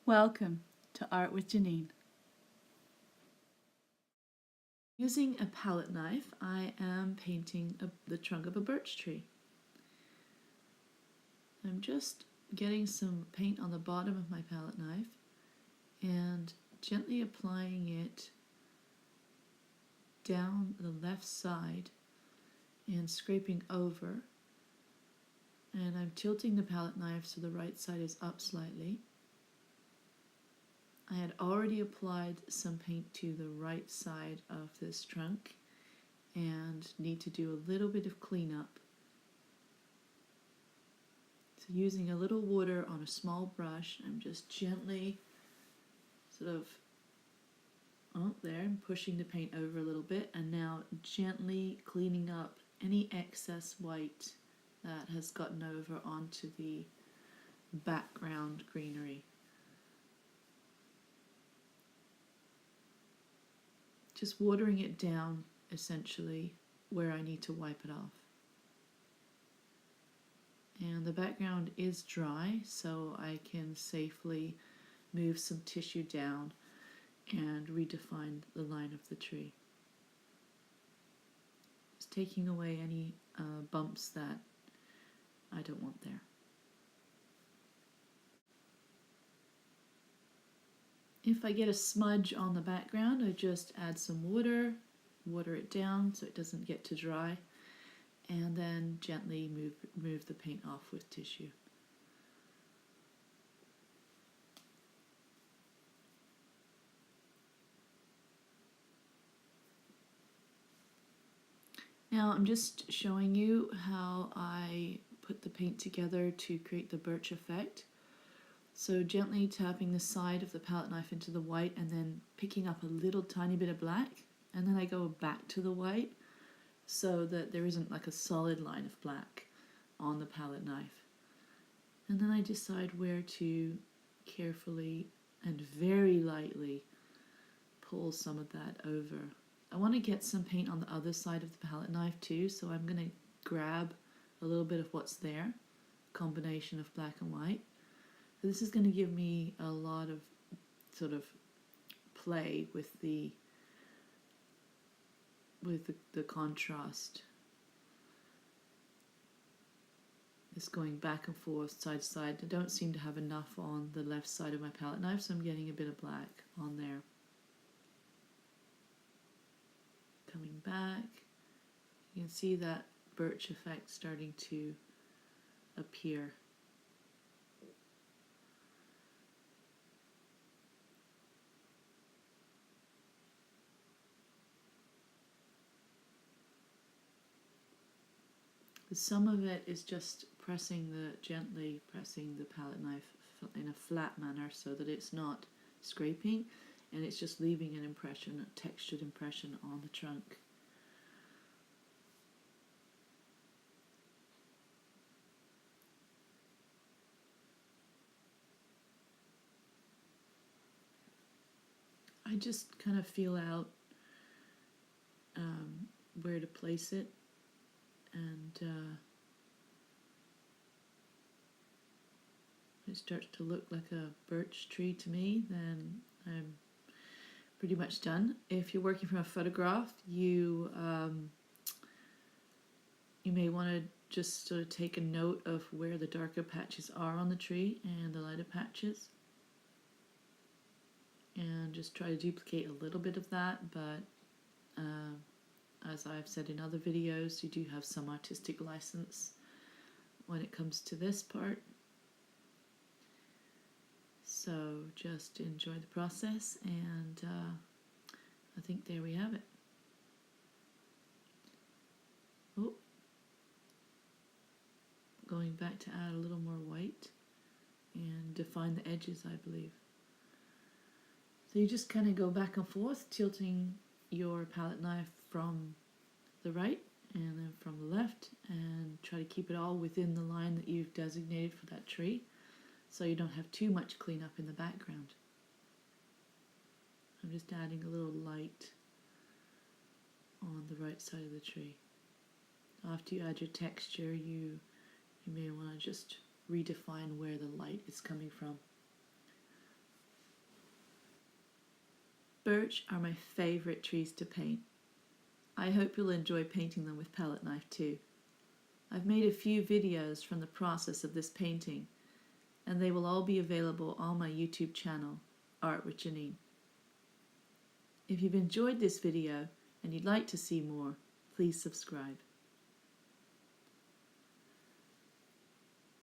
Welcome to Art with Janine. Using a palette knife, I am painting the trunk of a birch tree. I'm just getting some paint on the bottom of my palette knife and gently applying it down the left side and scraping over. And I'm tilting the palette knife so the right side is up slightly. I had already applied some paint to the right side of this trunk and need to do a little bit of cleanup. So using a little water on a small brush, I'm just gently I'm pushing the paint over a little bit, and now gently cleaning up any excess white that has gotten over onto the background greenery. Just watering it down, essentially, where I need to wipe it off. And the background is dry, so I can safely move some tissue down and redefine the line of the tree. Just taking away any bumps that I don't want there. If I get a smudge on the background, I just add some water it down so it doesn't get too dry, and then gently move the paint off with tissue. Now I'm just showing you how I put the paint together to create the birch effect. So gently tapping the side of the palette knife into the white and then picking up a little tiny bit of black, and then I go back to the white so that there isn't like a solid line of black on the palette knife. And then I decide where to carefully and very lightly pull some of that over. I want to get some paint on the other side of the palette knife too, so I'm going to grab a little bit of what's there, combination of black and white. So this is going to give me a lot of sort of play with the contrast. It's going back and forth, side to side. I don't seem to have enough on the left side of my palette knife, so I'm getting a bit of black on there. Coming back, you can see that birch effect starting to appear. Some of it is just gently pressing the palette knife in a flat manner so that it's not scraping, and it's just leaving an impression, a textured impression on the trunk. I just kind of feel out where to place it, and it starts to look like a birch tree to me, then I'm pretty much done. If you're working from a photograph, you may want to just sort of take a note of where the darker patches are on the tree and the lighter patches, and just try to duplicate a little bit of that, but as I've said in other videos, you do have some artistic license when it comes to this part. So just enjoy the process, and I think there we have it. Oh, going back to add a little more white and define the edges, I believe. So you just kind of go back and forth, tilting your palette knife from the right and then from the left, and try to keep it all within the line that you've designated for that tree, so you don't have too much cleanup in the background. I'm just adding a little light on the right side of the tree. After you add your texture, you may want to just redefine where the light is coming from. birch are my favourite trees to paint. I hope you'll enjoy painting them with palette knife too. I've made a few videos from the process of this painting, and they will all be available on my YouTube channel, Art with Janine. If you've enjoyed this video and you'd like to see more, please subscribe.